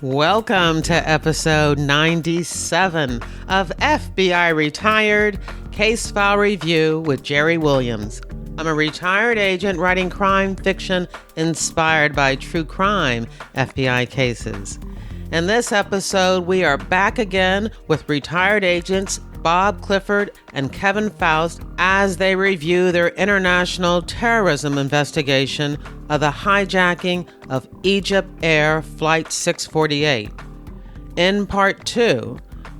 Welcome to episode 97 of FBI Retired Case File Review with Jerry Williams. I'm a retired agent writing crime fiction inspired by true crime FBI cases. In this episode, we are back again with retired agents Bob Clifford and Kevin Foust as they review their international terrorism investigation of the hijacking of Egypt Air Flight 648. In part 2,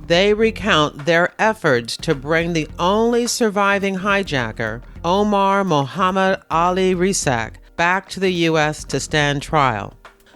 they recount their efforts to bring the only surviving hijacker, Omar Mohammed Ali Rezaq, back to the U.S. to stand trial.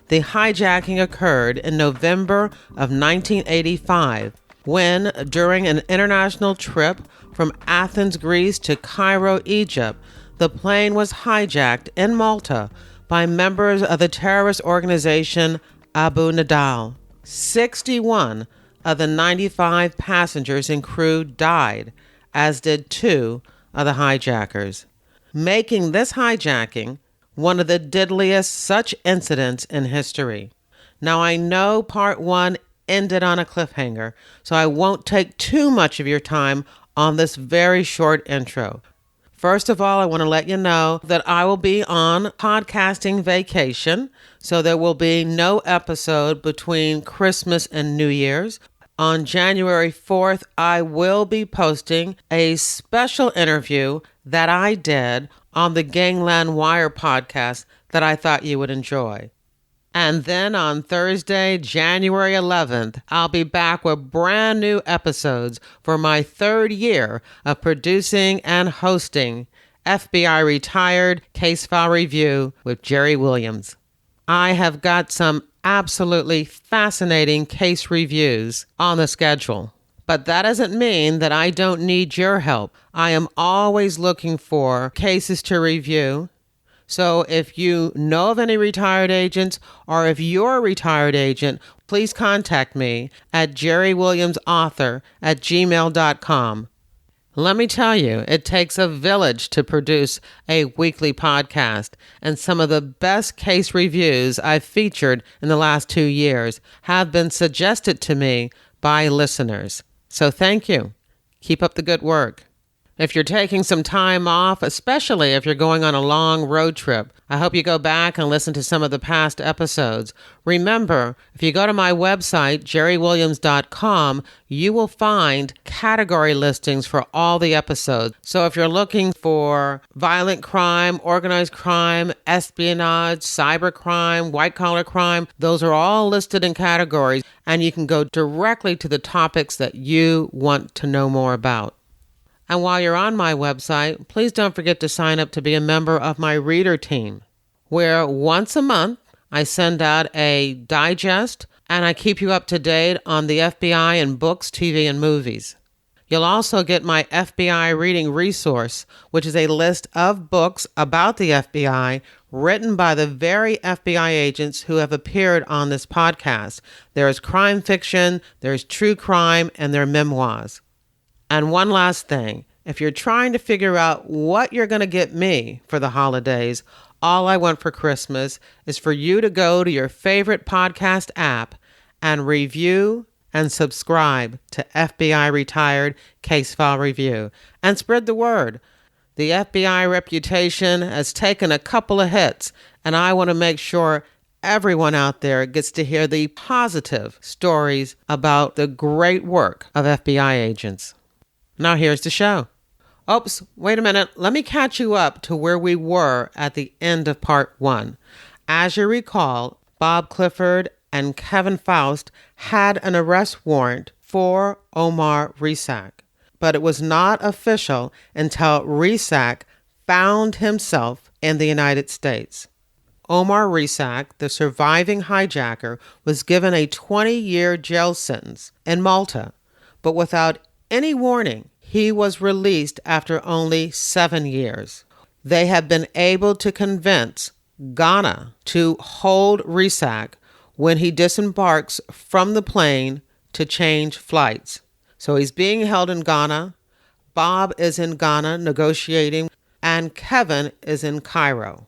The hijacking occurred in November of 1985 when, during an international trip from Athens, Greece to Cairo, Egypt, the plane was hijacked in Malta by members of the terrorist organization Abu Nidal. 61 of the 95 passengers and crew died, as did 2 of the hijackers, making this hijacking one of the deadliest such incidents in history. Now, I know part 1 ended on a cliffhanger, so I won't take too much of your time on this very short intro. First of all, I want to let you know that I will be on podcasting vacation, so there will be no episode between Christmas and New Year's. On January 4th, I will be posting a special interview that I did on the Gangland Wire podcast that I thought you would enjoy. And then on Thursday, January 11th, I'll be back with brand new episodes for my 3rd year of producing and hosting FBI Retired Case File Review with Jerry Williams. I have got some absolutely fascinating case reviews on the schedule. But that doesn't mean that I don't need your help. I am always looking for cases to review. So if you know of any retired agents, or if you're a retired agent, please contact me at jerrywilliamsauthor@gmail.com. Let me tell you, it takes a village to produce a weekly podcast, and some of the best case reviews I've featured in the last 2 years have been suggested to me by listeners. So thank you. Keep up the good work. If you're taking some time off, especially if you're going on a long road trip, I hope you go back and listen to some of the past episodes. Remember, if you go to my website, jerrywilliams.com, you will find category listings for all the episodes. So if you're looking for violent crime, organized crime, espionage, cybercrime, white-collar crime, those are all listed in categories, and you can go directly to the topics that you want to know more about. And while you're on my website, please don't forget to sign up to be a member of my reader team, where once a month I send out a digest and I keep you up to date on the FBI in books, TV, and movies. You'll also get my FBI reading resource, which is a list of books about the FBI written by the very FBI agents who have appeared on this podcast. There is crime fiction, there's true crime, and there are memoirs. And one last thing, if you're trying to figure out what you're going to get me for the holidays, all I want for Christmas is for you to go to your favorite podcast app and review and subscribe to FBI Retired Case File Review and spread the word. The FBI reputation has taken a couple of hits, and I want to make sure everyone out there gets to hear the positive stories about the great work of FBI agents. Now here's the show. Oops, wait a minute. Let me catch you up to where we were at the end of part 1. As you recall, Bob Clifford and Kevin Foust had an arrest warrant for Omar Rezaq, but it was not official until Rezaq found himself in the United States. Omar Rezaq, the surviving hijacker, was given a 20-year jail sentence in Malta, but without any warning, he was released after only 7 years. They have been able to convince Ghana to hold Rezaq when he disembarks from the plane to change flights. So he's being held in Ghana. Bob is in Ghana negotiating, and Kevin is in Cairo.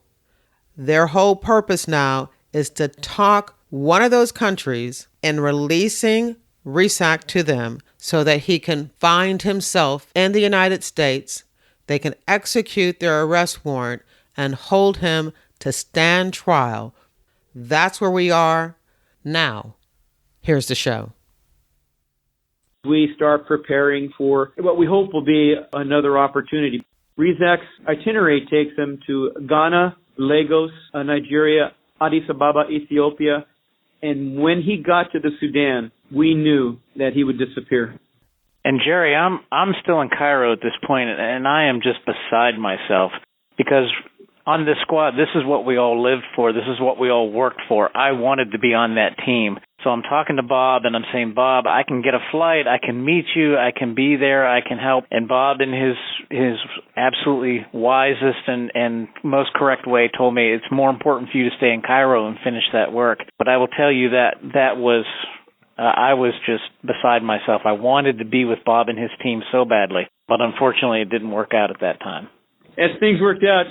Their whole purpose now is to talk one of those countries and releasing Rezaq to them so that he can find himself in the United States. They can execute their arrest warrant and hold him to stand trial. That's where we are now. Here's the show. We start preparing for what we hope will be another opportunity. Rezaq's itinerary takes him to Ghana, Lagos, Nigeria, Addis Ababa, Ethiopia, and when he got to the Sudan, we knew that he would disappear. And Jerry, I'm still in Cairo at this point, and I am just beside myself because on this squad, this is what we all lived for. This is what we all worked for. I wanted to be on that team. So I'm talking to Bob, and I'm saying, Bob, I can get a flight. I can meet you. I can be there. I can help. And Bob, in his absolutely wisest and most correct way, told me it's more important for you to stay in Cairo and finish that work. But I will tell you that was I was just beside myself. I wanted to be with Bob and his team so badly, but unfortunately it didn't work out at that time. As things worked out,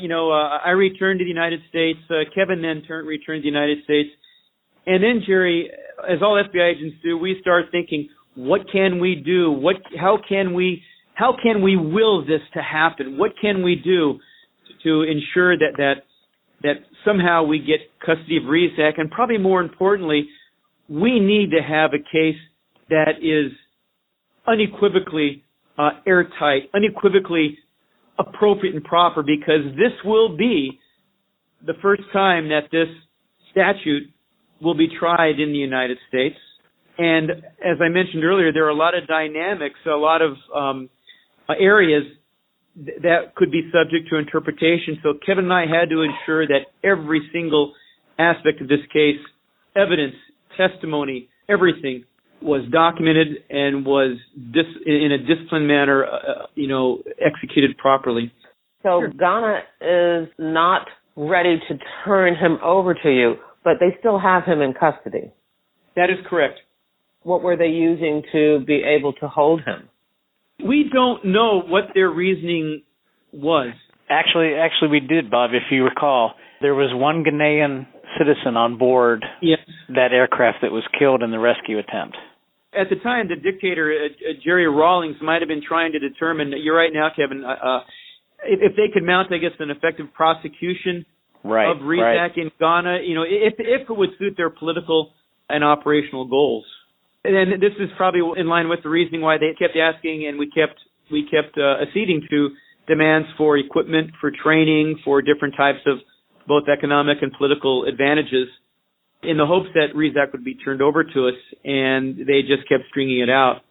I returned to the United States. Kevin then returned to the United States. And then, Jerry, as all FBI agents do, we start thinking, what can we do? How can we will this to happen? What can we do to ensure that somehow we get custody of Rezaq? And probably more importantly, we need to have a case that is unequivocally airtight, unequivocally appropriate and proper, because this will be the first time that this statute will be tried in the United States. And as I mentioned earlier, there are a lot of dynamics, a lot of areas that could be subject to interpretation. So Kevin and I had to ensure that every single aspect of this case, evidence, testimony, everything was documented and was in a disciplined manner, executed properly. So sure. Ghana is not ready to turn him over to you, but they still have him in custody. That is correct. What were they using to be able to hold him? We don't know what their reasoning was. Actually, we did, Bob, if you recall. There was one Ghanaian citizen on board that aircraft that was killed in the rescue attempt. At the time, the dictator, Jerry Rawlings, might have been trying to determine, you're right now, Kevin, if they could mount, I guess, an effective prosecution of Rezaq in Ghana, if it would suit their political and operational goals. And this is probably in line with the reasoning why they kept asking, and we kept acceding to demands for equipment, for training, for different types of both economic and political advantages, in the hopes that Rezaq would be turned over to us, and they just kept stringing it out.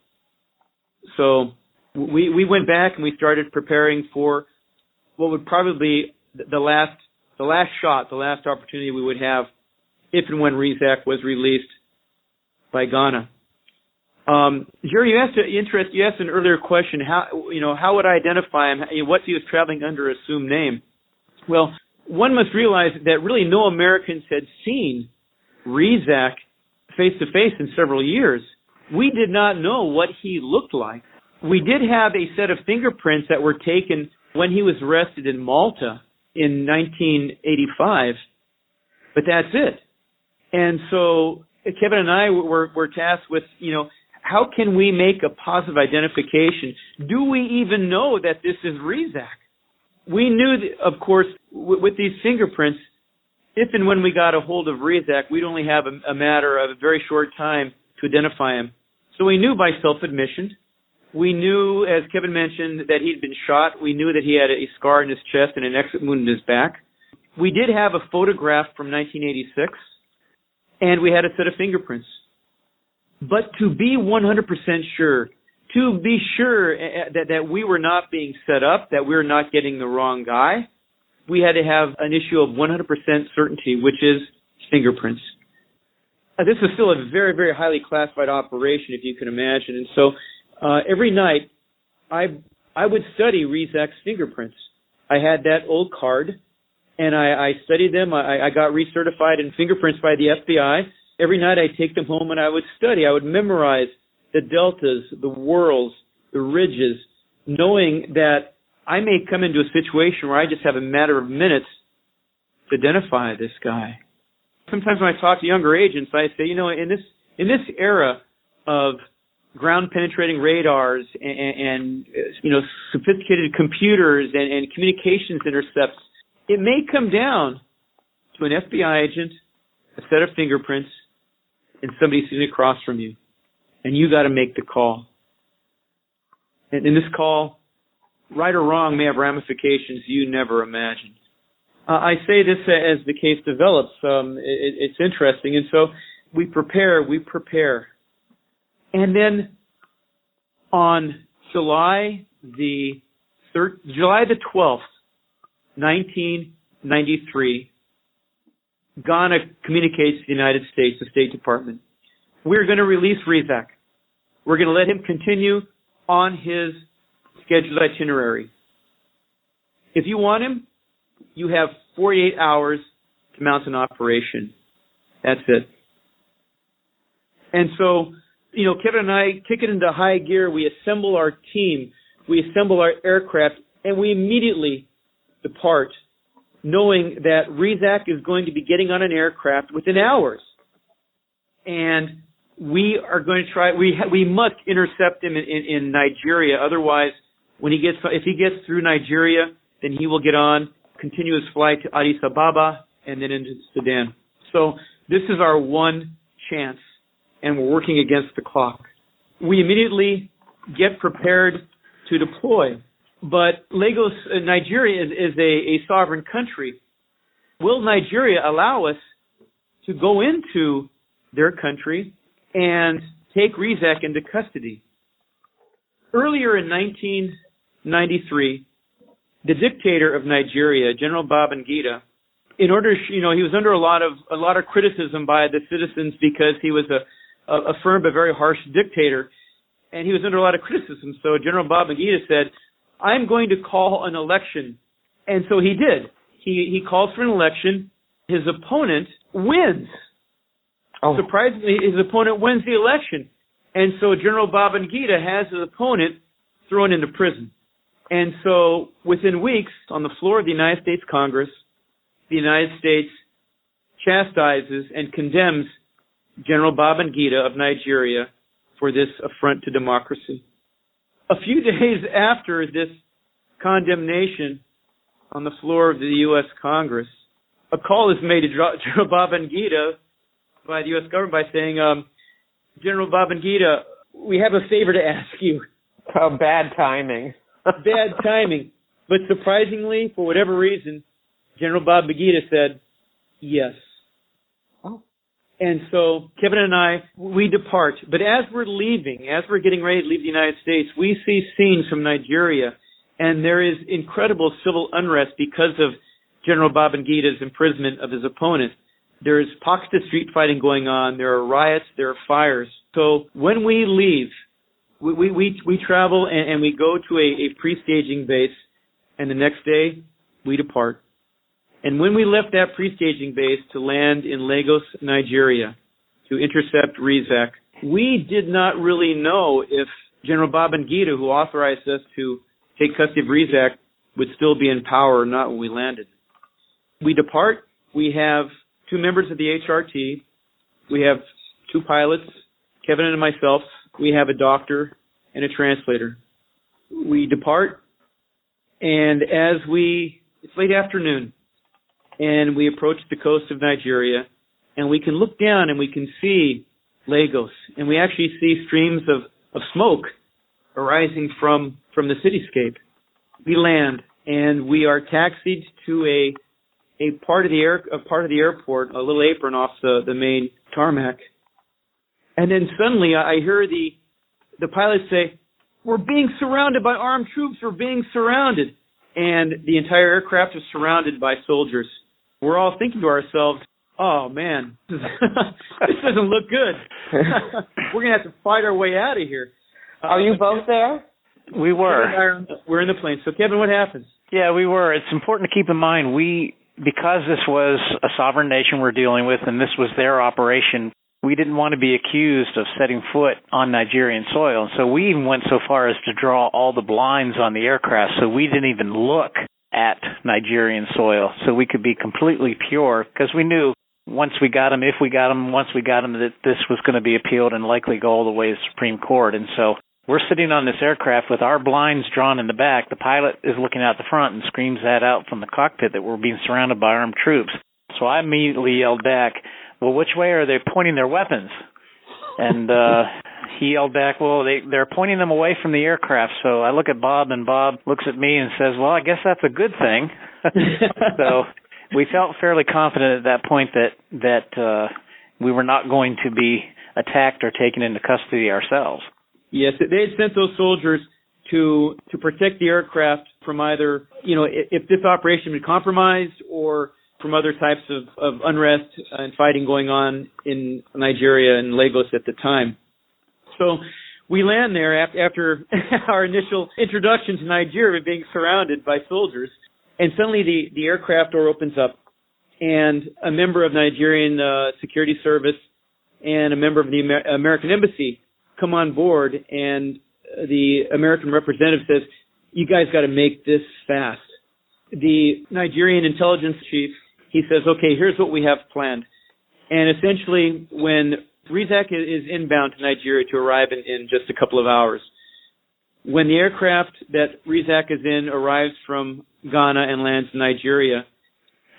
So we went back and we started preparing for what would probably be the last shot, the last opportunity we would have if and when Rezaq was released by Ghana. Jerry, you asked an earlier question. How would I identify him? What he was traveling under assumed name? Well, one must realize that really no Americans had seen Rezaq face to face in several years. We did not know what he looked like. We did have a set of fingerprints that were taken when he was arrested in Malta in 1985, but that's it. And so Kevin and I were tasked with, how can we make a positive identification? Do we even know that this is Rezaq? We knew, of course, with these fingerprints, if and when we got a hold of Rezaq, we'd only have a matter of a very short time to identify him. So we knew by self-admission. We knew, as Kevin mentioned, that he'd been shot. We knew that he had a scar in his chest and an exit wound in his back. We did have a photograph from 1986, and we had a set of fingerprints. But to be 100% sure, to be sure that we were not being set up, that we were not getting the wrong guy, we had to have an issue of 100% certainty, which is fingerprints. This is still a very, very highly classified operation, if you can imagine. And so every night I would study Rezaq's fingerprints. I had that old card, and I studied them. I got recertified in fingerprints by the FBI. Every night I'd take them home and I would study. I would memorize the deltas, the whorls, the ridges, knowing that I may come into a situation where I just have a matter of minutes to identify this guy. Sometimes when I talk to younger agents, I say, in this era of ground-penetrating radars and sophisticated computers and communications intercepts, it may come down to an FBI agent, a set of fingerprints, and somebody sitting across from you. And you got to make the call. And in this call, right or wrong, may have ramifications you never imagined. I say this as the case develops. It's interesting. And so we prepare. And then on July the 12th, 1993, Ghana communicates to the United States, the State Department, we're going to release Rezaq. We're going to let him continue on his scheduled itinerary. If you want him, you have 48 hours to mount an operation. That's it. And so, Kevin and I kick it into high gear. We assemble our team. We assemble our aircraft, and we immediately depart, knowing that Rezaq is going to be getting on an aircraft within hours. And we are going to try, we must intercept him in Nigeria. Otherwise, if he gets through Nigeria, then he will get on, continue his flight to Addis Ababa, and then into Sudan. So this is our one chance, and we're working against the clock. We immediately get prepared to deploy. But Lagos, Nigeria is a sovereign country. Will Nigeria allow us to go into their country and take Rezaq into custody? Earlier in 1993, the dictator of Nigeria, General Babangida, he was under a lot of criticism by the citizens because he was a firm but very harsh dictator, and he was under a lot of criticism. So General Babangida said, I'm going to call an election. And so he did. He calls for an election. His opponent wins. Oh. Surprisingly, his opponent wins the election. And so General Babangida has his opponent thrown into prison. And so within weeks, on the floor of the United States Congress, the United States chastises and condemns General Babangida of Nigeria for this affront to democracy. A few days after this condemnation on the floor of the U.S. Congress, a call is made to General Babangida by the U.S. government by saying, General Babangida, we have a favor to ask you. Oh, bad timing. Bad timing. But surprisingly, for whatever reason, General Babangida said, yes. Oh. And so Kevin and I, we depart. But as we're getting ready to leave the United States, we see scenes from Nigeria, and there is incredible civil unrest because of General Babangida's imprisonment of his opponent. There's pockets of street fighting going on. There are riots. There are fires. So when we leave, we travel and we go to a pre-staging base, and the next day we depart. And when we left that pre-staging base to land in Lagos, Nigeria, to intercept Rezaq, we did not really know if General Babangida, who authorized us to take custody of Rezaq, would still be in power or not when we landed. We depart. We have 2 members of the HRT. We have 2 pilots, Kevin and myself. We have a doctor and a translator. We depart, and it's late afternoon, and we approach the coast of Nigeria, and we can look down and we can see Lagos, and we actually see streams of smoke arising from the cityscape. We land, and we are taxied to a part of the airport, a little apron off the main tarmac. And then suddenly I hear the pilot say, "We're being surrounded by armed troops. We're being surrounded." And the entire aircraft is surrounded by soldiers. We're all thinking to ourselves, oh, man, this doesn't look good. We're going to have to fight our way out of here. Are you both there? We were. We're in the plane. So, Kevin, what happens? Yeah, we were. It's important to keep in mind, because this was a sovereign nation we're dealing with and this was their operation, we didn't want to be accused of setting foot on Nigerian soil. So we even went so far as to draw all the blinds on the aircraft so we didn't even look at Nigerian soil, so we could be completely pure, because we knew once we got him, that this was going to be appealed and likely go all the way to the Supreme Court. And so we're sitting on this aircraft with our blinds drawn in the back. The pilot is looking out the front and screams that out from the cockpit that we're being surrounded by armed troops. So I immediately yelled back, well, which way are they pointing their weapons? And he yelled back, well, they're pointing them away from the aircraft. So I look at Bob, and Bob looks at me and says, well, I guess that's a good thing. So we felt fairly confident at that point that we were not going to be attacked or taken into custody ourselves. Yes, they had sent those soldiers to protect the aircraft from either, if this operation had been compromised or from other types of unrest and fighting going on in Nigeria and Lagos at the time. So we land there after our initial introduction to Nigeria, being surrounded by soldiers, and suddenly the aircraft door opens up, and a member of Nigerian security service and a member of the American embassy come on board, and the American representative says, you guys got to make this fast. The Nigerian intelligence chief, he says, okay, here's what we have planned. And essentially, when Rezaq is inbound to Nigeria to arrive in just a couple of hours, when the aircraft that Rezaq is in arrives from Ghana and lands in Nigeria,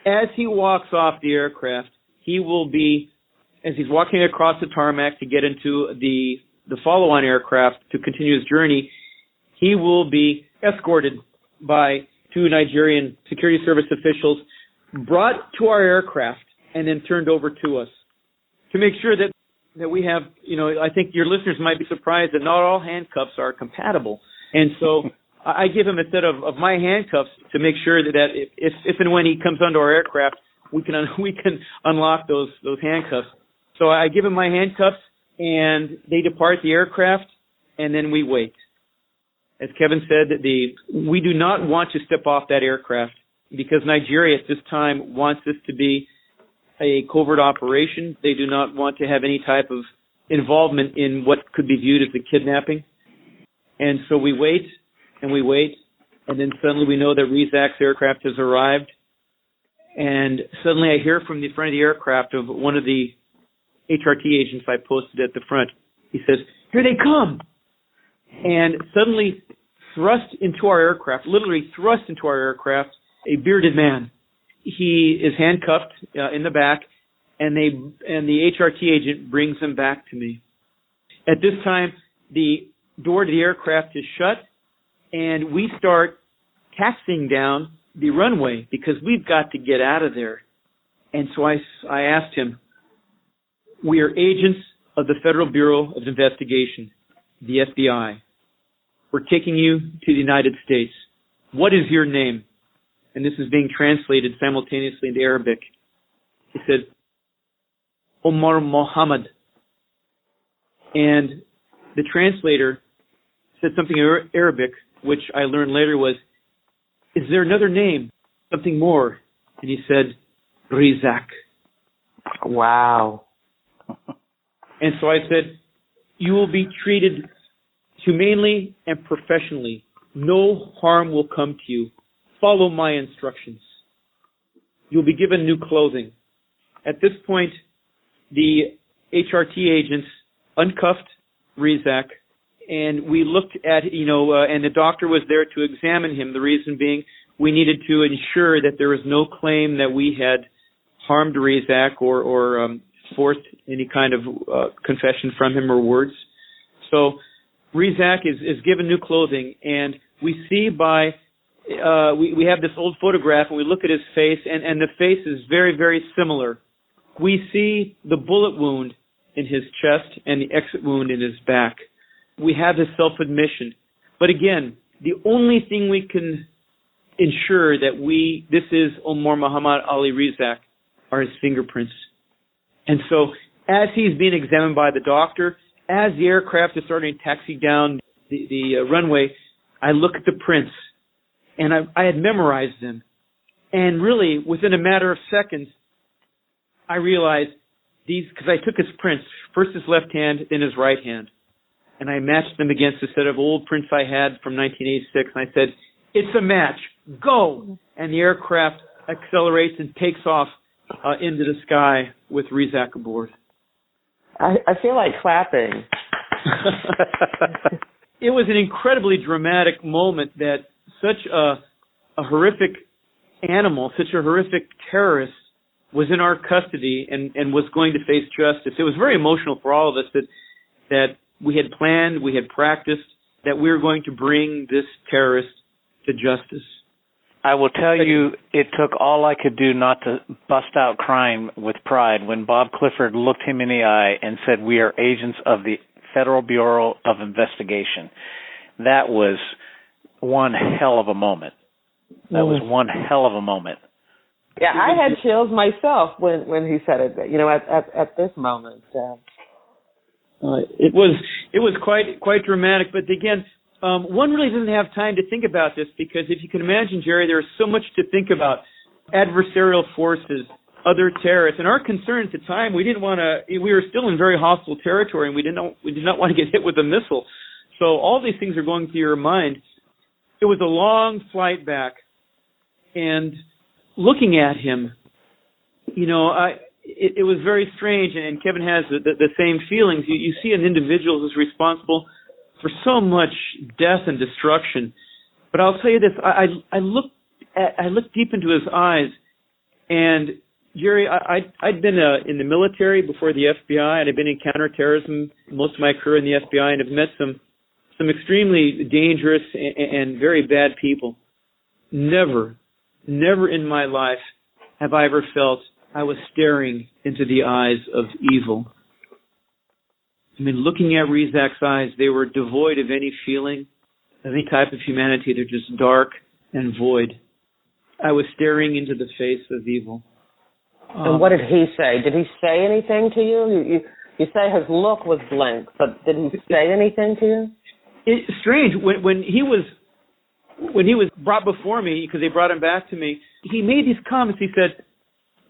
as he walks off the aircraft, he will be, as he's walking across the tarmac to get into the follow-on aircraft to continue his journey, he will be escorted by two Nigerian security service officials, brought to our aircraft, and then turned over to us to make sure that we have, I think your listeners might be surprised that not all handcuffs are compatible. And so I give him a set of my handcuffs to make sure that if and when he comes onto our aircraft, we can unlock those handcuffs. So I give him my handcuffs, and they depart the aircraft, and then we wait. As Kevin said, we do not want to step off that aircraft because Nigeria at this time wants this to be a covert operation. They do not want to have any type of involvement in what could be viewed as a kidnapping. And so we wait, and then suddenly we know that Rezaq's aircraft has arrived. And suddenly I hear from the front of the aircraft of one of the HRT agents I posted at the front. He says, here they come! And suddenly thrust into our aircraft, a bearded man. He is handcuffed in the back, and the HRT agent brings him back to me. At this time, the door to the aircraft is shut, and we start taxiing down the runway because we've got to get out of there. And so I asked him, we are agents of the Federal Bureau of Investigation, the FBI. We're taking you to the United States. What is your name? And this is being translated simultaneously into Arabic. He said, Omar Mohammed. And the translator said something in Arabic, which I learned later was, is there another name, something more? And he said, Rezaq. Wow. And so I said, you will be treated humanely and professionally. No harm will come to you. Follow my instructions. You'll be given new clothing. At this point, the HRT agents uncuffed Rezaq, and we looked at, and the doctor was there to examine him. The reason being, we needed to ensure that there was no claim that we had harmed Rezaq or forced any kind of confession from him or words. So Rezaq is given new clothing, and we see we have this old photograph, and we look at his face, and the face is very, very similar. We see the bullet wound in his chest and the exit wound in his back. We have his self-admission. But again, the only thing we can ensure that this is Omar Mohammed Ali Rezaq are his fingerprints. And so as he's being examined by the doctor, as the aircraft is starting to taxi down the runway, I look at the prints, and I had memorized them. And really, within a matter of seconds, I realized because I took his prints, first his left hand, then his right hand, and I matched them against a set of old prints I had from 1986, and I said, it's a match, go! And the aircraft accelerates and takes off into the sky with Rezaq aboard. I feel like clapping. It was an incredibly dramatic moment that such a horrific animal, such a horrific terrorist was in our custody and was going to face justice. It was very emotional for all of us that we had planned, we had practiced, that we were going to bring this terrorist to justice. I will tell you, it took all I could do not to bust out crying with pride when Bob Clifford looked him in the eye and said, "We are agents of the Federal Bureau of Investigation." That was one hell of a moment. That was one hell of a moment. Yeah, I had chills myself when he said it. You know, at this moment. It was quite dramatic. But again, one really doesn't have time to think about this because if you can imagine, Jerry, there is so much to think about: adversarial forces, other terrorists, and our concern at the time. We didn't want to. We were still in very hostile territory, and we did not want to get hit with a missile. So all these things are going through your mind. It was a long flight back, and looking at him, you know, it was very strange, and Kevin has the same feelings. You see an individual who's responsible for so much death and destruction. But I'll tell you this: I looked deep into his eyes, and Jerry, I'd been in the military before the FBI, and I'd been in counterterrorism most of my career in the FBI, and have met some extremely dangerous and very bad people. Never in my life have I ever felt I was staring into the eyes of evil. I mean, looking at Rezaq's eyes, they were devoid of any feeling, of any type of humanity. They're just dark and void. I was staring into the face of evil. And what did he say? Did he say anything to you? You say his look was blank, but did he say anything to you? It's strange. When he was brought before me, because they brought him back to me, he made these comments. He said,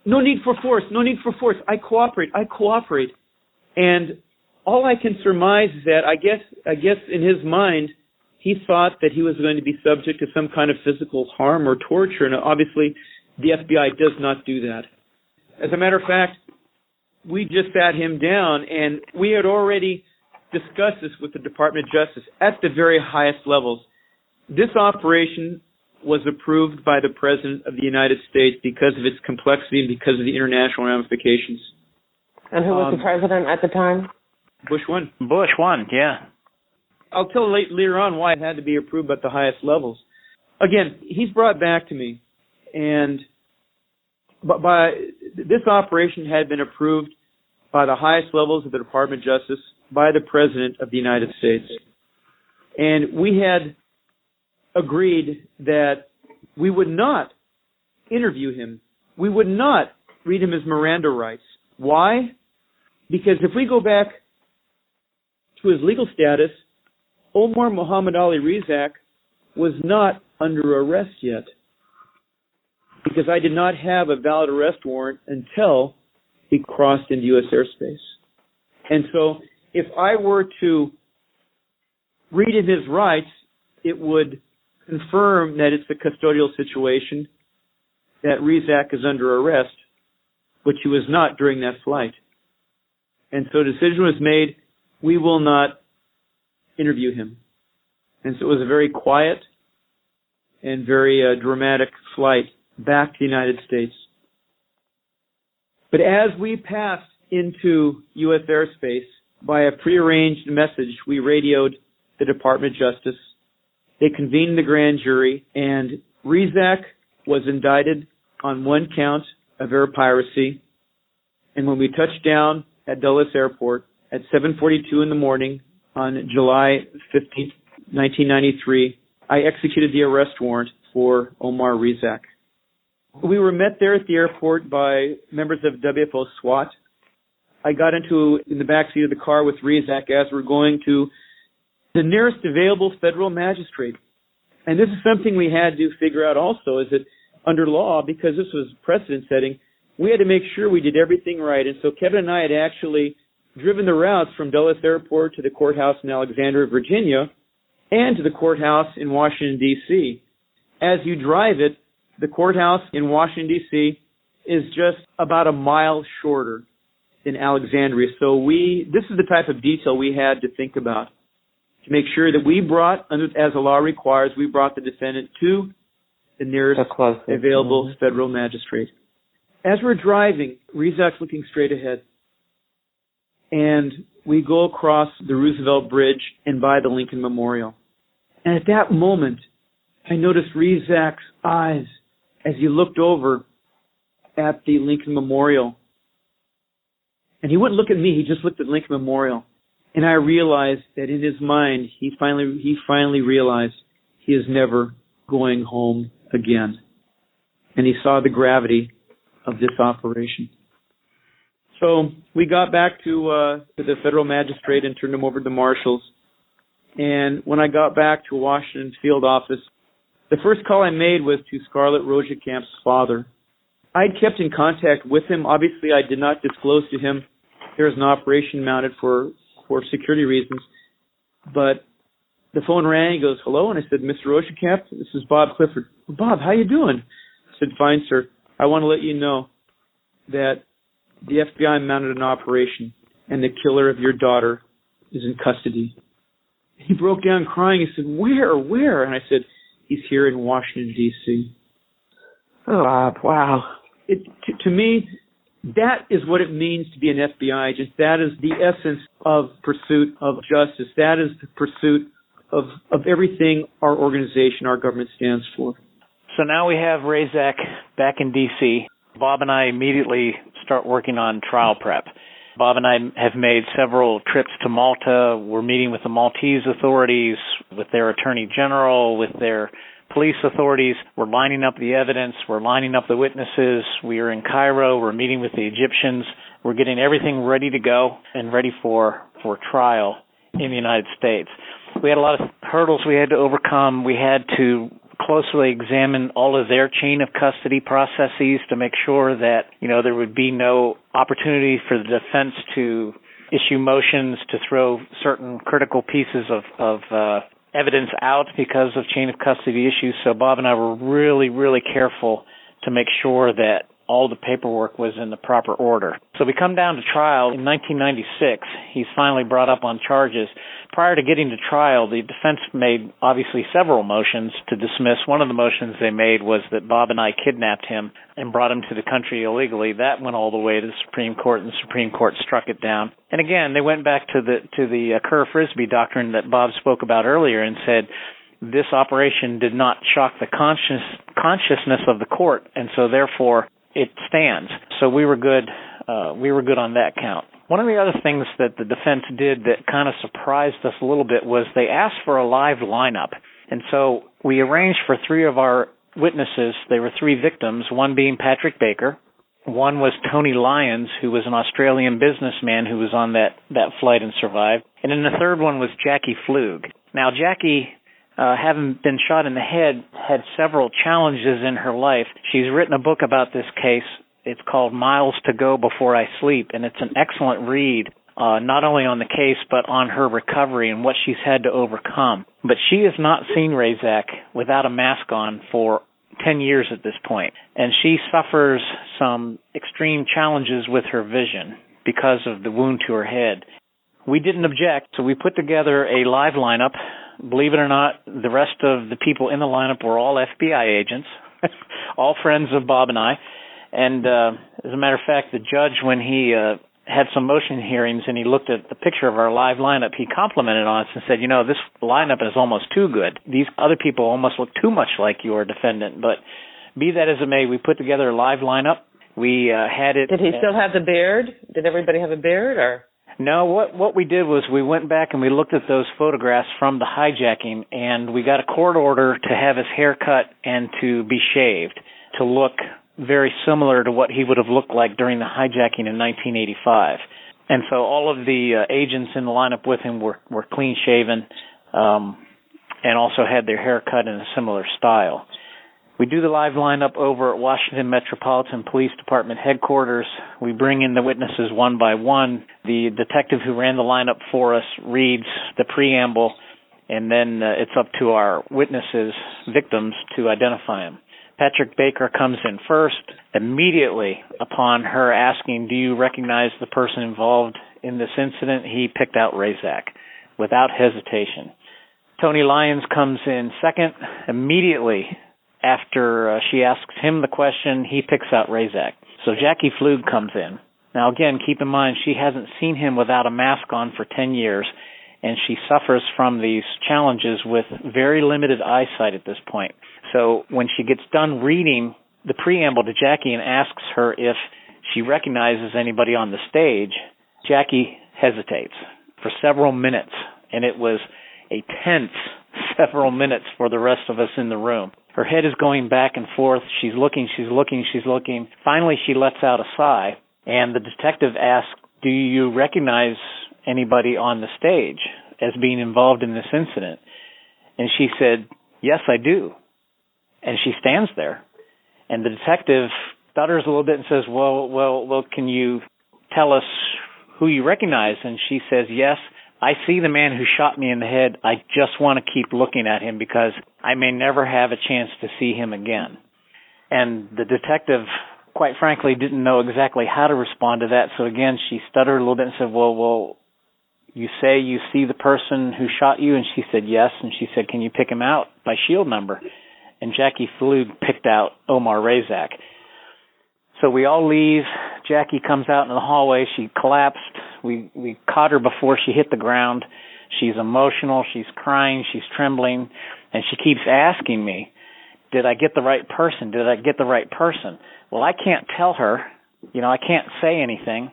"No need for force, no need for force. I cooperate." And all I can surmise is that I guess in his mind, he thought that he was going to be subject to some kind of physical harm or torture. And obviously, the FBI does not do that. As a matter of fact, we just sat him down, and we had already discussed this with the Department of Justice at the very highest levels. This operation was approved by the President of the United States because of its complexity and because of the international ramifications. And who was the president at the time? Bush won. Bush won, yeah. I'll tell later on why it had to be approved at the highest levels. Again, he's brought back to me, and by this operation had been approved by the highest levels of the Department of Justice, by the President of the United States. And we had agreed that we would not interview him. We would not read him his Miranda rights. Why? Because if we go back to his legal status, Omar Mohammed Ali Rezaq was not under arrest yet, because I did not have a valid arrest warrant until he crossed into U.S. airspace. And so if I were to read him his rights, it would confirm that it's a custodial situation, that Rezaq is under arrest, which he was not during that flight. And so a decision was made, we will not interview him. And so it was a very quiet and very dramatic flight back to the United States. But as we passed into U.S. airspace, by a prearranged message, we radioed the Department of Justice. They convened the grand jury, and Rezaq was indicted on one count of air piracy. And when we touched down at Dulles Airport at 7:42 in the morning on July 15th, 1993, I executed the arrest warrant for Omar Rezaq. We were met there at the airport by members of WFO SWAT. I got in the backseat of the car with Rezaq as we're going to the nearest available federal magistrate. And this is something we had to figure out also, is that under law, because this was precedent setting, we had to make sure we did everything right. And so Kevin and I had actually driven the routes from Dulles Airport to the courthouse in Alexandria, Virginia, and to the courthouse in Washington, D.C. As you drive it, the courthouse in Washington, D.C. is just about a mile shorter than Alexandria. So this is the type of detail we had to think about to make sure that we brought, as the law requires, we brought the defendant to the nearest available federal magistrate. As we're driving, Rezaq's looking straight ahead, and we go across the Roosevelt Bridge and by the Lincoln Memorial. And at that moment, I noticed Rezaq's eyes as he looked over at the Lincoln Memorial. And he wouldn't look at me, he just looked at Lincoln Memorial. And I realized that in his mind, he finally realized he is never going home again. And he saw the gravity of this operation. So we got back to the federal magistrate and turned him over to the marshals. And when I got back to Washington field office, the first call I made was to Scarlett Rojacamp's father. I'd kept in contact with him. Obviously, I did not disclose to him there was an operation mounted for security reasons. But the phone rang. He goes, "Hello," and I said, "Mr. Rojacamp, this is Bob Clifford." "Bob, how you doing?" I said, "Fine, sir. I want to let you know that the FBI mounted an operation, and the killer of your daughter is in custody." He broke down crying. He said, Where? And I said, "He's here in Washington, D.C." Oh, Bob, wow. To me, that is what it means to be an FBI agent. That is the essence of pursuit of justice. That is the pursuit of everything our organization, our government stands for. So now we have Rezaq back in D.C. Bob and I immediately start working on trial prep. Bob and I have made several trips to Malta. We're meeting with the Maltese authorities, with their attorney general, with their police authorities. We're lining up the evidence. We're lining up the witnesses. We are in Cairo. We're meeting with the Egyptians. We're getting everything ready to go and ready for trial in the United States. We had a lot of hurdles we had to overcome. We had to closely examine all of their chain of custody processes to make sure that, there would be no opportunity for the defense to issue motions to throw certain critical pieces of evidence out because of chain of custody issues. So Bob and I were really, really careful to make sure that all the paperwork was in the proper order. So we come down to trial in 1996. He's finally brought up on charges. Prior to getting to trial, the defense made obviously several motions to dismiss. One of the motions they made was that Bob and I kidnapped him and brought him to the country illegally. That went all the way to the Supreme Court, and the Supreme Court struck it down. And again, they went back to the Kerr-Frisbee doctrine that Bob spoke about earlier and said this operation did not shock the consciousness of the court, and so therefore it stands. So we were good. We were good on that count. One of the other things that the defense did that kind of surprised us a little bit was they asked for a live lineup. And so we arranged for three of our witnesses. They were three victims, one being Patrick Baker. One was Tony Lyons, who was an Australian businessman who was on that flight and survived. And then the third one was Jackie Flug. Now, Jackie, having been shot in the head, had several challenges in her life. She's written a book about this case. It's called Miles to Go Before I Sleep, and it's an excellent read, not only on the case, but on her recovery and what she's had to overcome. But she has not seen Rezaq without a mask on for 10 years at this point, and she suffers some extreme challenges with her vision because of the wound to her head. We didn't object, so we put together a live lineup. Believe it or not, the rest of the people in the lineup were all FBI agents, all friends of Bob and I. And as a matter of fact, the judge, when he had some motion hearings and he looked at the picture of our live lineup, he complimented on us and said, this lineup is almost too good. These other people almost look too much like your defendant. But be that as it may, we put together a live lineup. We had it. Did he still have the beard? Did everybody have a beard, or? No, what we did was we went back and we looked at those photographs from the hijacking, and we got a court order to have his hair cut and to be shaved to look very similar to what he would have looked like during the hijacking in 1985. And so all of the agents in the lineup with him were clean shaven and also had their hair cut in a similar style. We do the live lineup over at Washington Metropolitan Police Department headquarters. We bring in the witnesses one by one. The detective who ran the lineup for us reads the preamble, and then it's up to our witnesses, victims, to identify them. Patrick Baker comes in first. Immediately upon her asking, do you recognize the person involved in this incident, he picked out Rezaq without hesitation. Tony Lyons comes in second. Immediately after she asks him the question, he picks out Rezaq. So Jackie Flug comes in. Now again, keep in mind, she hasn't seen him without a mask on for 10 years, and she suffers from these challenges with very limited eyesight at this point. So when she gets done reading the preamble to Jackie and asks her if she recognizes anybody on the stage, Jackie hesitates for several minutes, and it was a tense several minutes for the rest of us in the room. Her head is going back and forth. She's looking. Finally, she lets out a sigh, and the detective asks, do you recognize anybody on the stage as being involved in this incident? And she said, yes, I do. And she stands there. And the detective stutters a little bit and says, well, can you tell us who you recognize? And she says, yes, I see the man who shot me in the head. I just want to keep looking at him because I may never have a chance to see him again. And the detective, quite frankly, didn't know exactly how to respond to that. So again, she stuttered a little bit and said, well, you say you see the person who shot you? And she said, yes. And she said, can you pick him out by shield number? And Jackie Flug picked out Omar Rezaq. So we all leave. Jackie comes out in the hallway. She collapsed. We caught her before she hit the ground. She's emotional. She's crying. She's trembling. And she keeps asking me, did I get the right person? Did I get the right person? Well, I can't tell her. I can't say anything.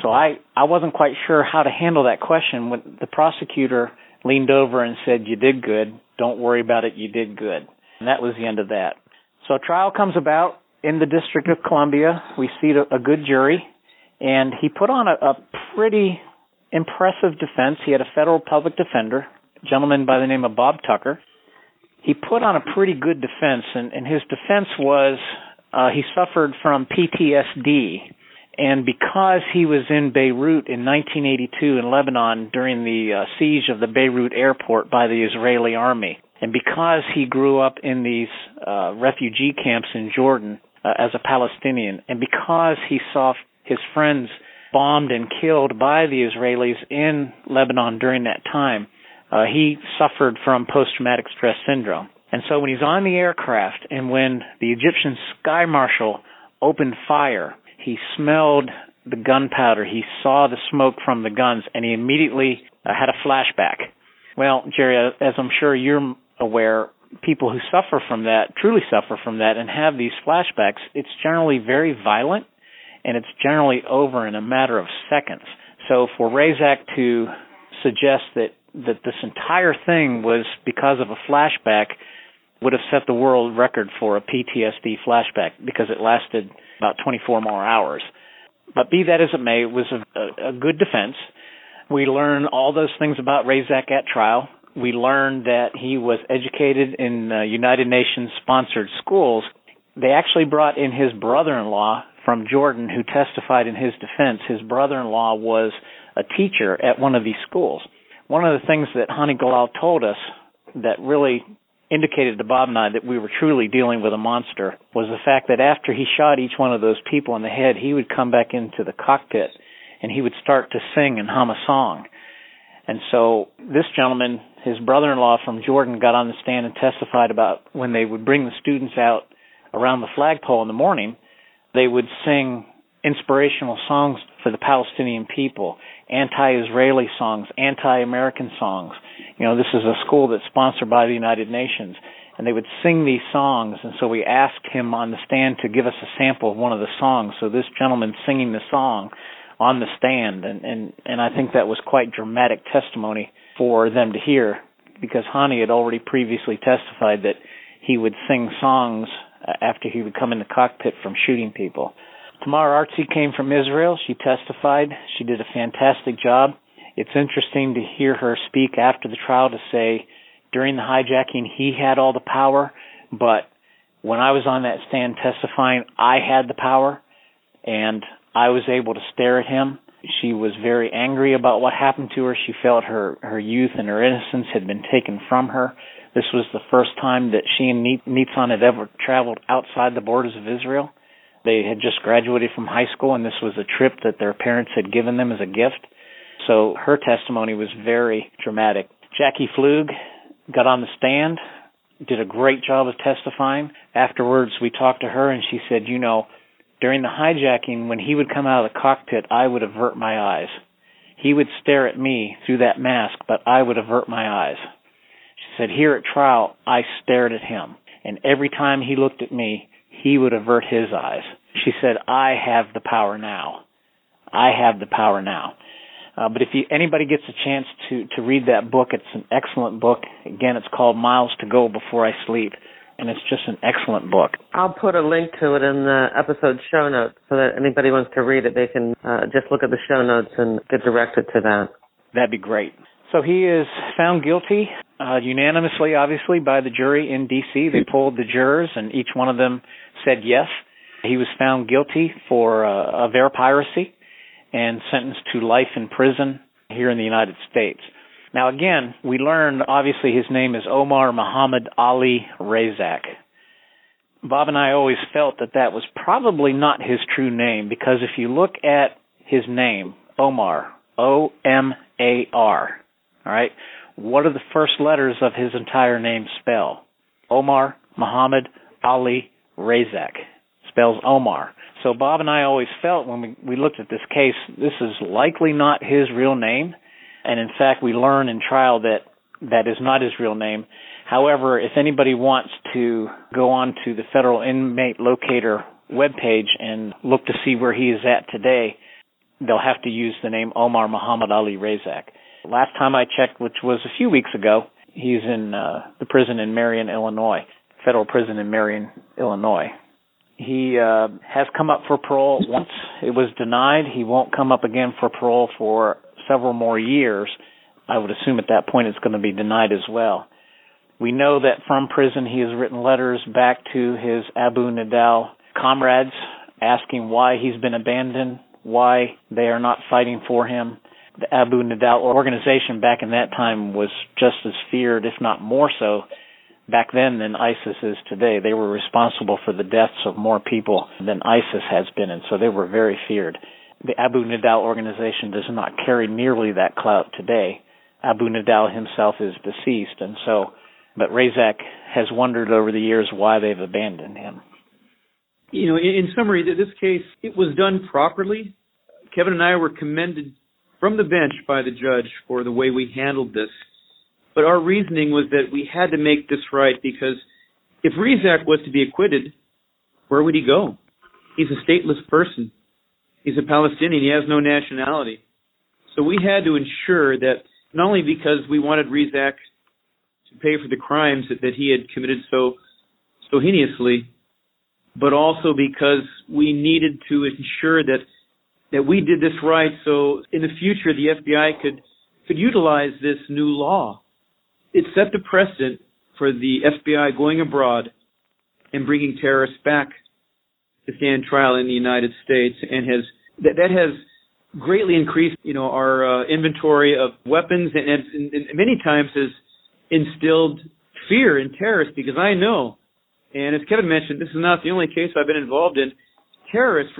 So I wasn't quite sure how to handle that question when the prosecutor leaned over and said, you did good. Don't worry about it. You did good. And that was the end of that. So a trial comes about in the District of Columbia. We see a good jury, and he put on a pretty impressive defense. He had a federal public defender, a gentleman by the name of Bob Tucker. He put on a pretty good defense, and his defense was he suffered from PTSD. And because he was in Beirut in 1982 in Lebanon during the siege of the Beirut airport by the Israeli army, and because he grew up in these refugee camps in Jordan as a Palestinian, and because he saw his friends bombed and killed by the Israelis in Lebanon during that time, he suffered from post-traumatic stress syndrome. And so when he's on the aircraft and when the Egyptian sky marshal opened fire, he smelled the gunpowder, he saw the smoke from the guns, and he immediately had a flashback. Well, Jerry, as I'm sure you're aware, people who suffer from that, truly suffer from that, and have these flashbacks, it's generally very violent, and it's generally over in a matter of seconds. So for Rezaq to suggest that this entire thing was because of a flashback would have set the world record for a PTSD flashback because it lasted about 24 more hours. But be that as it may, it was a good defense. We learn all those things about Rezaq at trial. We learned that he was educated in United Nations-sponsored schools. They actually brought in his brother-in-law from Jordan who testified in his defense. His brother-in-law was a teacher at one of these schools. One of the things that Hani Galal told us that really indicated to Bob and I that we were truly dealing with a monster was the fact that after he shot each one of those people in the head, he would come back into the cockpit and he would start to sing and hum a song. And so this gentleman, his brother-in-law from Jordan, got on the stand and testified about when they would bring the students out around the flagpole in the morning, they would sing inspirational songs for the Palestinian people, anti-Israeli songs, anti-American songs. This is a school that's sponsored by the United Nations, and they would sing these songs. And so we asked him on the stand to give us a sample of one of the songs. So this gentleman singing the song on the stand, and I think that was quite dramatic testimony for them to hear, because Hani had already previously testified that he would sing songs after he would come in the cockpit from shooting people. Tamar Artsy came from Israel. She testified. She did a fantastic job. It's interesting to hear her speak after the trial to say, during the hijacking, he had all the power, but when I was on that stand testifying, I had the power, and I was able to stare at him. She was very angry about what happened to her. She felt her youth and her innocence had been taken from her. This was the first time that she and Nidal had ever traveled outside the borders of Israel. They had just graduated from high school, and this was a trip that their parents had given them as a gift. So her testimony was very dramatic. Jackie Flug got on the stand, did a great job of testifying. Afterwards, we talked to her, and she said, during the hijacking, when he would come out of the cockpit, I would avert my eyes. He would stare at me through that mask, but I would avert my eyes. She said, here at trial, I stared at him, and every time he looked at me, he would avert his eyes. She said, I have the power now. I have the power now. But if anybody gets a chance to read that book, it's an excellent book. Again, it's called Miles to Go Before I Sleep, and it's just an excellent book. I'll put a link to it in the episode show notes so that anybody wants to read it, they can just look at the show notes and get directed to that. That'd be great. So he is found guilty unanimously, obviously, by the jury in D.C. They polled the jurors, and each one of them said yes. He was found guilty for air piracy and sentenced to life in prison here in the United States. Now, again, we learned, obviously, his name is Omar Mohammed Ali Rezaq. Bob and I always felt that was probably not his true name, because if you look at his name, Omar, O-M-A-R, all right, what are the first letters of his entire name spell? Omar Mohammed Ali Rezaq. Spells Omar. So Bob and I always felt when we looked at this case, this is likely not his real name. And in fact, we learn in trial that is not his real name. However, if anybody wants to go on to the Federal Inmate Locator webpage and look to see where he is at today, they'll have to use the name Omar Mohammed Ali Rezaq. Last time I checked, which was a few weeks ago, he's in the prison in Marion, Illinois, federal prison in Marion, Illinois. He has come up for parole once. It was denied. He won't come up again for parole for several more years. I would assume at that point it's going to be denied as well. We know that from prison he has written letters back to his Abu Nidal comrades asking why he's been abandoned, why they are not fighting for him. The Abu Nidal organization back in that time was just as feared, if not more so, back then than ISIS is today. They were responsible for the deaths of more people than ISIS has been, and so they were very feared. The Abu Nidal organization does not carry nearly that clout today. Abu Nidal himself is deceased, and so, but Rezaq has wondered over the years why they've abandoned him. In summary, this case, it was done properly. Kevin and I were commended from the bench by the judge for the way we handled this. But our reasoning was that we had to make this right, because if Rezaq was to be acquitted, where would he go? He's a stateless person. He's a Palestinian. He has no nationality. So we had to ensure that, not only because we wanted Rezaq to pay for the crimes that he had committed so heinously, but also because we needed to ensure that we did this right, so in the future the FBI could utilize this new law. It set the precedent for the FBI going abroad and bringing terrorists back to stand trial in the United States, and that has greatly increased, our inventory of weapons, and many times has instilled fear in terrorists, because I know, and as Kevin mentioned, this is not the only case I've been involved in. Terrorists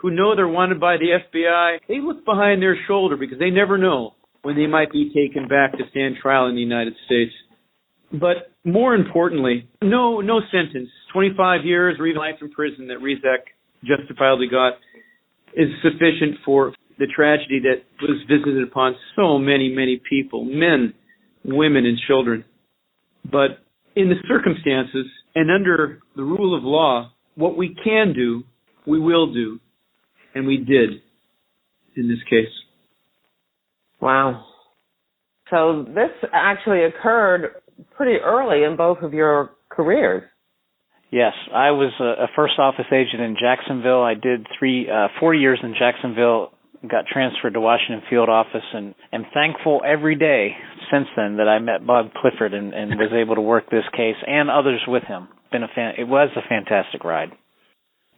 who know they're wanted by the FBI, they look behind their shoulder because they never know when they might be taken back to stand trial in the United States. But more importantly, no sentence, 25 years or even life in prison that Rezaq justifiably got, is sufficient for the tragedy that was visited upon so many people, men, women, and children. But in the circumstances and under the rule of law, what we can do, we will do, and we did in this case. Wow. So this actually occurred pretty early in both of your careers. Yes, I was a first office agent in Jacksonville. I did 4 years in Jacksonville, got transferred to Washington Field Office, and am thankful every day since then that I met Bob Clifford and was able to work this case and others with him. It was a fantastic ride.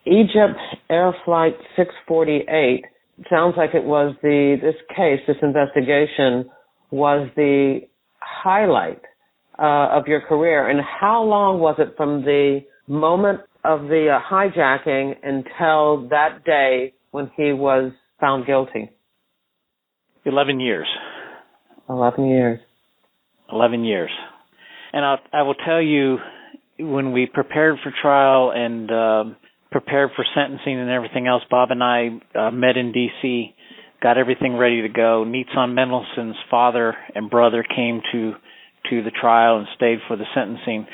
Egypt Air Flight 648 sounds like it was this investigation was the highlight of your career, and how long was it from the moment of the hijacking until that day when he was found guilty? 11 years. 11 years. 11 years. And I will tell you, when we prepared for trial and prepared for sentencing and everything else, Bob and I met in D.C., got everything ready to go. Nidal Mendelssohn's father and brother came to the trial and stayed for the sentencing.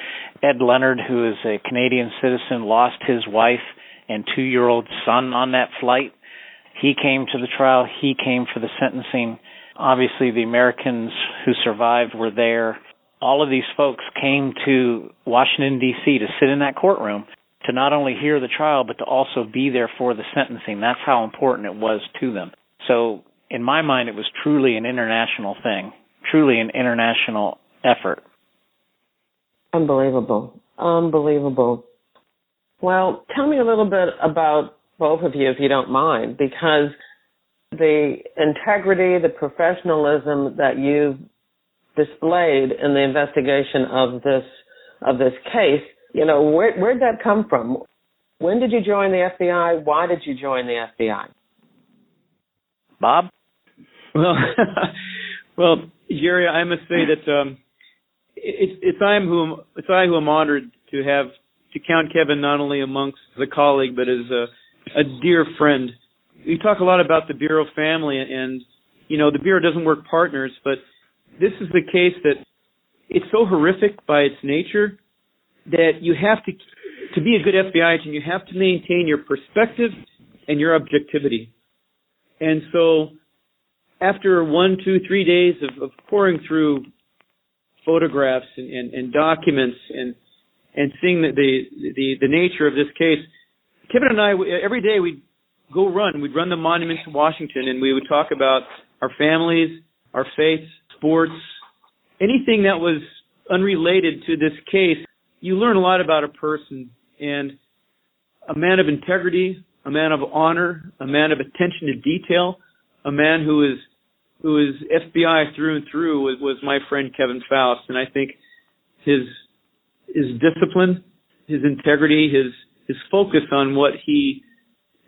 Ed Leonard, who is a Canadian citizen, lost his wife and 2-year-old son on that flight. He came to the trial. He came for the sentencing. Obviously, the Americans who survived were there. All of these folks came to Washington, D.C. to sit in that courtroom to not only hear the trial, but to also be there for the sentencing. That's how important it was to them. So in my mind, it was truly an international thing, truly an international effort. Unbelievable. Unbelievable. Well, tell me a little bit about both of you, if you don't mind, because the integrity, the professionalism that you've displayed in the investigation of this case, you know, where'd that come from? When did you join the FBI? Why did you join the FBI? Bob? Well, Jerry, I must say that it's I who am honored to count Kevin not only amongst the colleague but as a dear friend. We talk a lot about the Bureau family, and you know the Bureau doesn't work partners, but this is the case that it's so horrific by its nature that you have to be a good FBI agent, you have to maintain your perspective and your objectivity. And so after 1, 2, 3 days of pouring through photographs and documents and seeing the nature of this case, Kevin and I, every day we'd run the monuments in Washington, and we would talk about our families, our faiths, sports, anything that was unrelated to this case. You learn a lot about a person, and a man of integrity, a man of honor, a man of attention to detail, a man who is FBI through and through was my friend Kevin Foust. And I think his discipline, his integrity, his focus on what he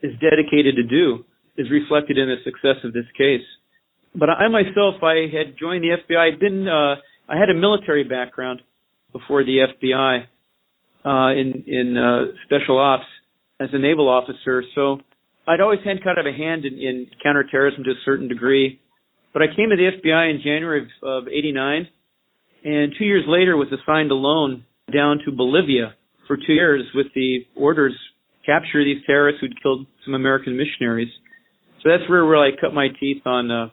is dedicated to do is reflected in the success of this case. But I myself, I had joined the FBI. I had a military background before the FBI in special ops as a naval officer. So I'd always had kind of a hand in counterterrorism to a certain degree. But I came to the FBI in January of 89, and 2 years later was assigned alone down to Bolivia for 2 years with the orders capture these terrorists who'd killed some American missionaries. So that's where I cut my teeth on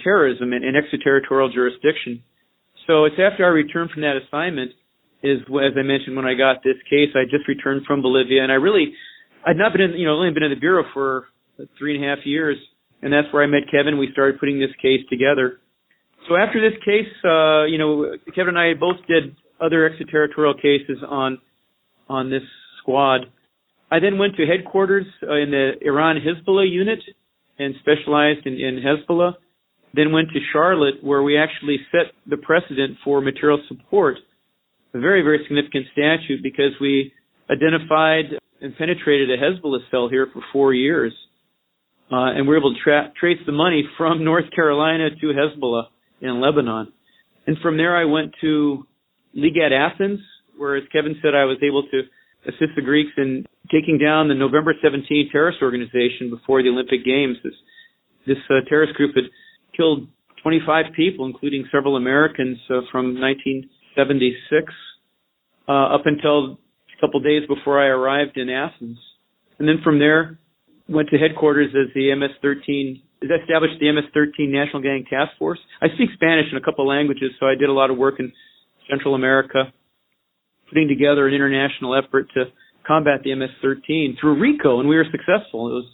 terrorism and extraterritorial jurisdiction. So it's after I returned from that assignment is, as I mentioned, when I got this case. I just returned from Bolivia, and I'd not been only been in the Bureau for 3.5 years, and that's where I met Kevin. We started putting this case together. So after this case, Kevin and I both did other extraterritorial cases on this squad. I then went to headquarters in the Iran Hezbollah unit and specialized in Hezbollah. Then went to Charlotte, where we actually set the precedent for material support, a very, very significant statute, because we identified and penetrated a Hezbollah cell here for 4 years. And we were able to trace the money from North Carolina to Hezbollah in Lebanon. And from there I went to Ligat Athens, where, as Kevin said, I was able to assist the Greeks in taking down the November 17 terrorist organization before the Olympic Games. This terrorist group had killed 25 people, including several Americans, from 1976 up until a couple days before I arrived in Athens. And then from there, went to headquarters as the established the MS-13 National Gang Task Force. I speak Spanish in a couple languages, so I did a lot of work in Central America, putting together an international effort to combat the MS-13 through RICO, and we were successful. It was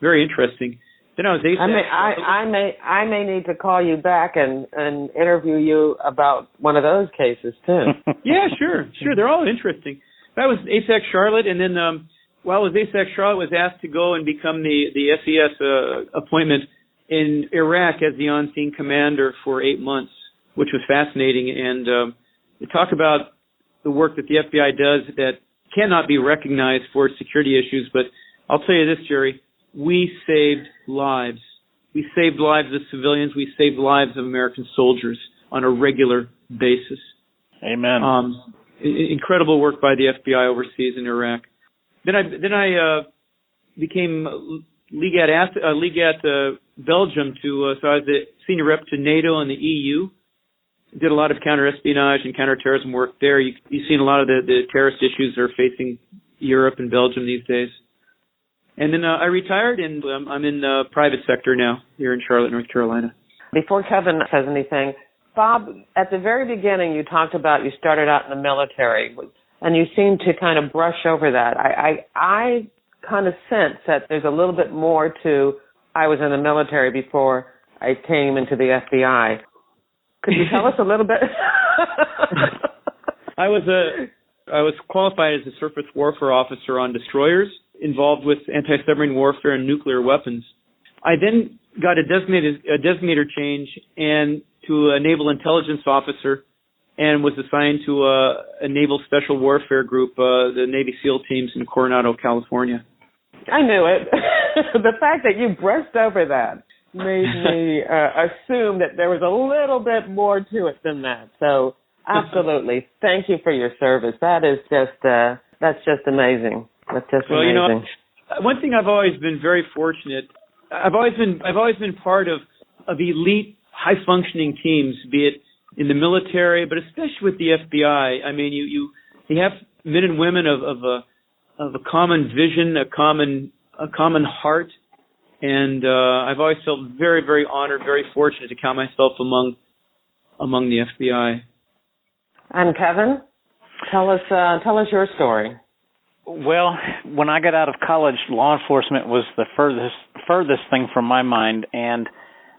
very interesting. Then I was ASAC. I may need to call you back and interview you about one of those cases too. Yeah, sure. They're all interesting. I was ASAC Charlotte, and then while I was ASAC Charlotte, was asked to go and become the SES appointment in Iraq as the on-scene commander for 8 months. which was fascinating. And they talk about the work that the FBI does that cannot be recognized for security issues. But I'll tell you this, Jerry, we saved lives. We saved lives of civilians. We saved lives of American soldiers on a regular basis. Amen. Incredible work by the FBI overseas in Iraq. Then I became legat Belgium so I was the senior rep to NATO and the EU. Did a lot of counter-espionage and counterterrorism work there. You've seen a lot of the terrorist issues that are facing Europe and Belgium these days. And then I retired, and I'm in the private sector now here in Charlotte, North Carolina. Before Kevin says anything, Bob, at the very beginning you talked about you started out in the military, and you seemed to kind of brush over that. I kind of sense that there's a little bit more to I was in the military before I came into the FBI. Could you tell us a little bit? I was qualified as a surface warfare officer on destroyers, involved with anti-submarine warfare and nuclear weapons. I then got a designator change and to a naval intelligence officer, and was assigned to a naval special warfare group, the Navy SEAL teams in Coronado, California. I knew it. The fact that you brushed over that made me assume that there was a little bit more to it than that. So, absolutely, thank you for your service. That's just amazing. That's just amazing. You know, one thing I've always been very fortunate. I've always been part of elite, high-functioning teams, be it in the military, but especially with the FBI. I mean, you have men and women of a common vision, a common heart, and I've always felt very, very honored, very fortunate to count myself among the FBI. And Kevin, tell us your story. Well, when I got out of college, law enforcement was the furthest thing from my mind, and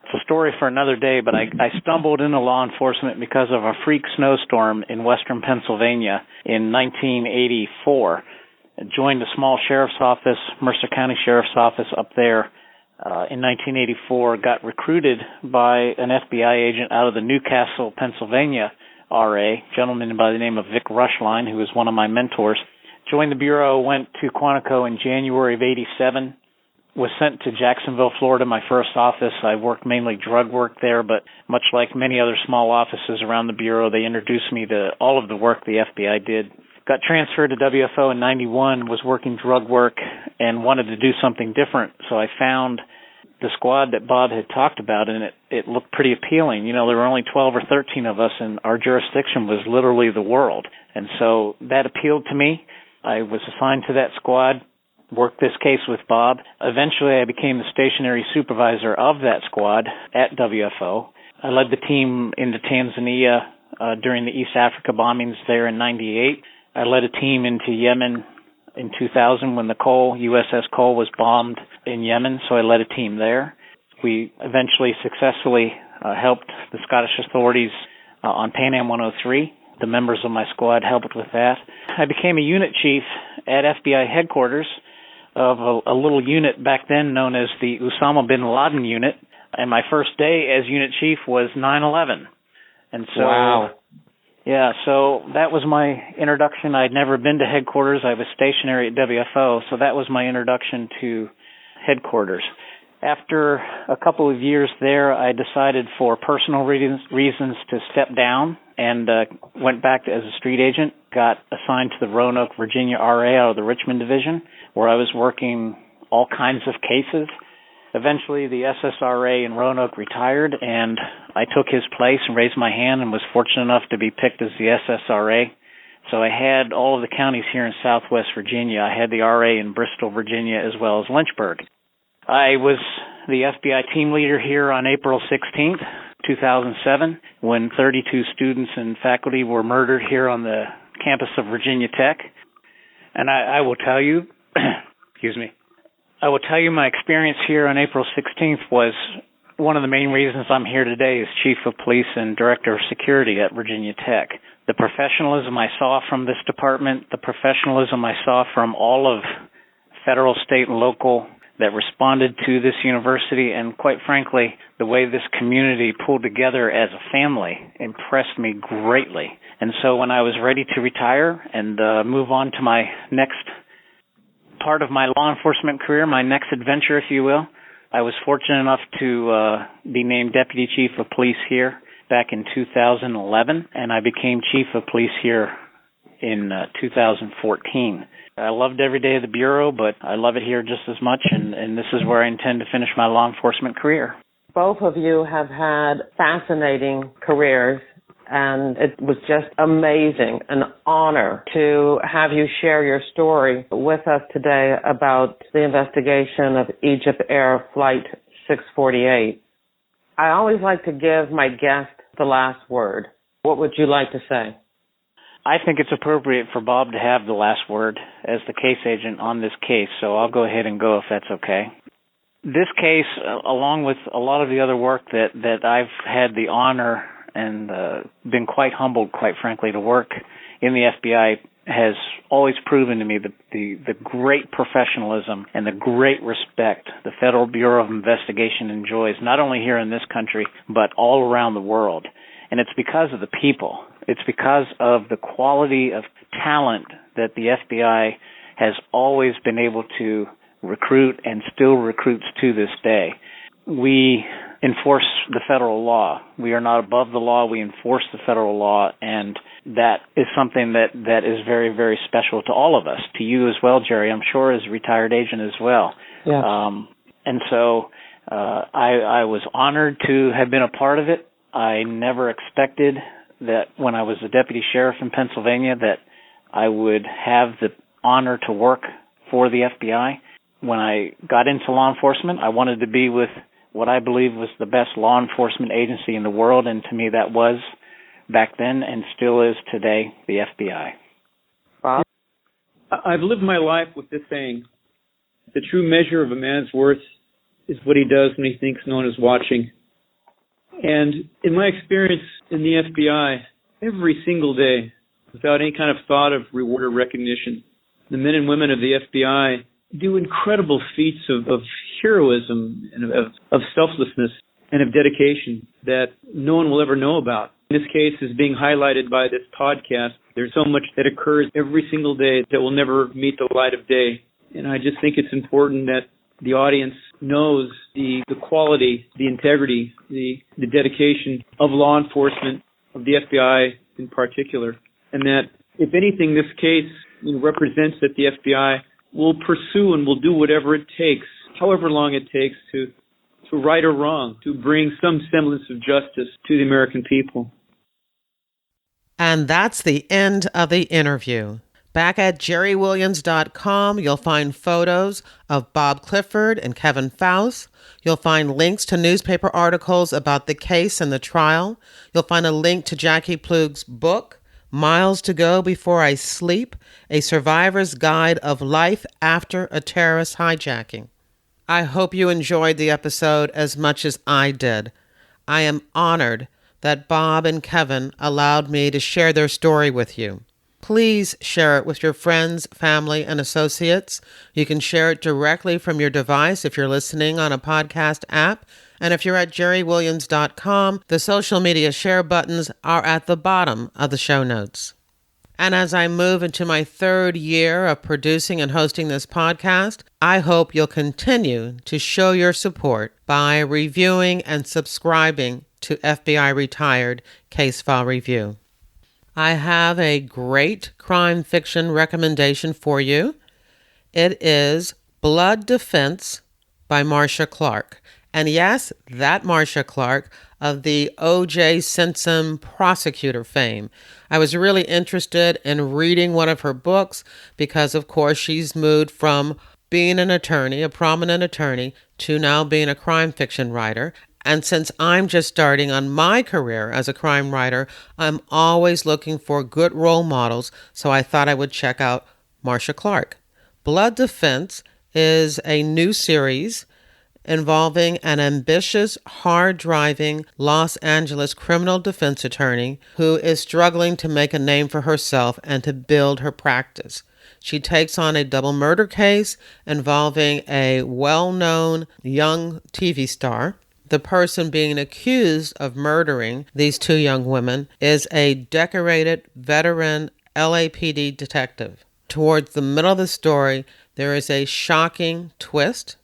it's a story for another day, but I stumbled into law enforcement because of a freak snowstorm in western Pennsylvania in 1984. I joined a small sheriff's office, Mercer County Sheriff's Office up there in 1984, got recruited by an FBI agent out of the Newcastle, Pennsylvania RA, a gentleman by the name of Vic Rushline, who was one of my mentors. Joined the Bureau, went to Quantico in January of 87, was sent to Jacksonville, Florida, my first office. I worked mainly drug work there, but much like many other small offices around the Bureau, they introduced me to all of the work the FBI did. Got transferred to WFO in 91, was working drug work, and wanted to do something different. So I found the squad that Bob had talked about, and it looked pretty appealing. You know, there were only 12 or 13 of us, and our jurisdiction was literally the world. And so that appealed to me. I was assigned to that squad, worked this case with Bob. Eventually, I became the stationary supervisor of that squad at WFO. I led the team into Tanzania during the East Africa bombings there in 98. I led a team into Yemen in 2000 when the USS Cole was bombed in Yemen, so I led a team there. We eventually successfully helped the Scottish authorities on Pan Am 103. The members of my squad helped with that. I became a unit chief at FBI headquarters of a little unit back then known as the Osama bin Laden unit, and my first day as unit chief was 9/11. And so, wow. Yeah, so that was my introduction. I'd never been to headquarters. I was stationary at WFO, so that was my introduction to headquarters. After a couple of years there, I decided for personal reasons to step down and went back as a street agent, got assigned to the Roanoke, Virginia RA out of the Richmond Division, where I was working all kinds of cases. Eventually, the SSRA in Roanoke retired, and I took his place and raised my hand and was fortunate enough to be picked as the SSRA. So I had all of the counties here in Southwest Virginia. I had the RA in Bristol, Virginia, as well as Lynchburg. I was the FBI team leader here on April 16th, 2007, when 32 students and faculty were murdered here on the campus of Virginia Tech. And I will tell you, I will tell you my experience here on April 16th was one of the main reasons I'm here today as Chief of Police and Director of Security at Virginia Tech. The professionalism I saw from this department, the professionalism I saw from all of federal, state, and local that responded to this university, and quite frankly, the way this community pulled together as a family impressed me greatly. And so when I was ready to retire and move on to my next part of my law enforcement career, my next adventure, if you will, I was fortunate enough to be named Deputy Chief of Police here back in 2011, and I became Chief of Police here in 2014. I loved every day of the Bureau, but I love it here just as much, and this is where I intend to finish my law enforcement career. Both of you have had fascinating careers, and it was just amazing, an honor to have you share your story with us today about the investigation of Egypt Air Flight 648. I always like to give my guest the last word. What would you like to say? I think it's appropriate for Bob to have the last word as the case agent on this case, so I'll go ahead and go if that's okay. This case, along with a lot of the other work that I've had the honor and been quite humbled, quite frankly, to work in the FBI, has always proven to me the great professionalism and the great respect the Federal Bureau of Investigation enjoys, not only here in this country, but all around the world. And it's because of the people. It's because of the quality of talent that the FBI has always been able to recruit and still recruits to this day. We enforce the federal law. We are not above the law. We enforce the federal law, and that is something that is very, very special to all of us, to you as well, Jerry, I'm sure, as a retired agent as well. Yes. And so I was honored to have been a part of it. I never expected that when I was the deputy sheriff in Pennsylvania that I would have the honor to work for the FBI. When I got into law enforcement, I wanted to be with what I believe was the best law enforcement agency in the world, and to me that was back then and still is today the FBI. Bob? I've lived my life with this saying: the true measure of a man's worth is what he does when he thinks no one is watching. And in my experience in the FBI, every single day, without any kind of thought of reward or recognition, the men and women of the FBI do incredible feats of heroism and of selflessness and of dedication that no one will ever know about. In this case is being highlighted by this podcast. There's so much that occurs every single day that will never meet the light of day. And I just think it's important that the audience knows the quality, the integrity, the dedication of law enforcement, of the FBI in particular. And that, if anything, this case represents that the FBI will pursue and will do whatever it takes, however long it takes, to right or wrong, to bring some semblance of justice to the American people. And that's the end of the interview. Back at jerrywilliams.com, you'll find photos of Bob Clifford and Kevin Foust. You'll find links to newspaper articles about the case and the trial. You'll find a link to Jackie Plug's book, Miles to Go Before I Sleep, A Survivor's Guide of Life After a Terrorist Hijacking. I hope you enjoyed the episode as much as I did. I am honored that Bob and Kevin allowed me to share their story with you. Please share it with your friends, family, and associates. You can share it directly from your device if you're listening on a podcast app. And if you're at jerrywilliams.com, the social media share buttons are at the bottom of the show notes. And as I move into my third year of producing and hosting this podcast, I hope you'll continue to show your support by reviewing and subscribing to FBI Retired Case File Review. I have a great crime fiction recommendation for you. It is Blood Defense by Marcia Clark. And yes, that Marcia Clark of the O.J. Simpson prosecutor fame. I was really interested in reading one of her books because, of course, she's moved from being an attorney, a prominent attorney, to now being a crime fiction writer. And since I'm just starting on my career as a crime writer, I'm always looking for good role models, so I thought I would check out Marcia Clark. Blood Defense is a new series involving an ambitious, hard-driving Los Angeles criminal defense attorney who is struggling to make a name for herself and to build her practice. She takes on a double murder case involving a well-known young TV star. The person being accused of murdering these two young women is a decorated veteran LAPD detective. Towards the middle of the story, there is a shocking twist,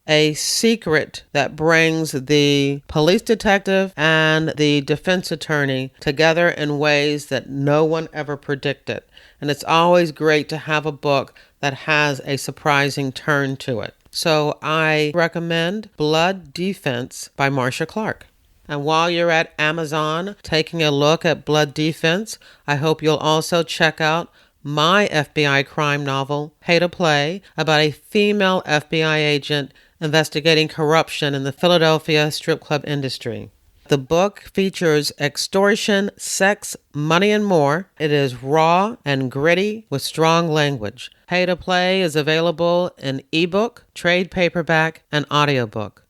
a secret that brings the police detective and the defense attorney together in ways that no one ever predicted. And it's always great to have a book that has a surprising turn to it. So I recommend Blood Defense by Marcia Clark. And while you're at Amazon taking a look at Blood Defense, I hope you'll also check out my FBI crime novel, Pay to Play, about a female FBI agent investigating corruption in the Philadelphia strip club industry. The book features extortion, sex, money, and more. It is raw and gritty with strong language. Pay to Play is available in ebook, trade paperback, and audiobook.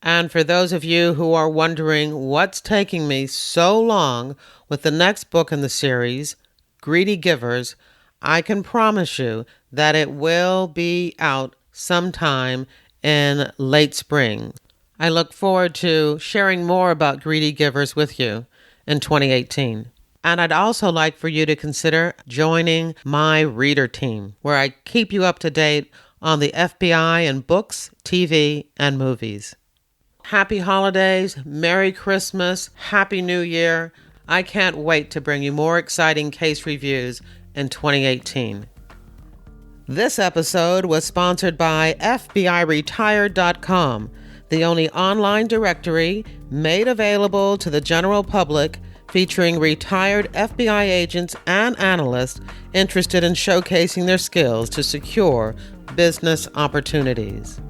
And for those of you who are wondering what's taking me so long with the next book in the series, Greedy Givers, I can promise you that it will be out sometime in late spring. I look forward to sharing more about Greedy Givers with you in 2018. And I'd also like for you to consider joining my reader team, where I keep you up to date on the FBI in books, TV, and movies. Happy holidays, Merry Christmas, Happy New Year. I can't wait to bring you more exciting case reviews in 2018. This episode was sponsored by FBIRetired.com, the only online directory made available to the general public featuring retired FBI agents and analysts interested in showcasing their skills to secure business opportunities.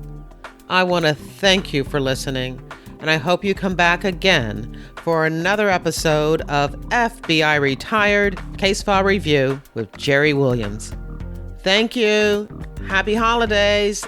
I want to thank you for listening, and I hope you come back again for another episode of FBI Retired Case File Review with Jerry Williams. Thank you. Happy holidays.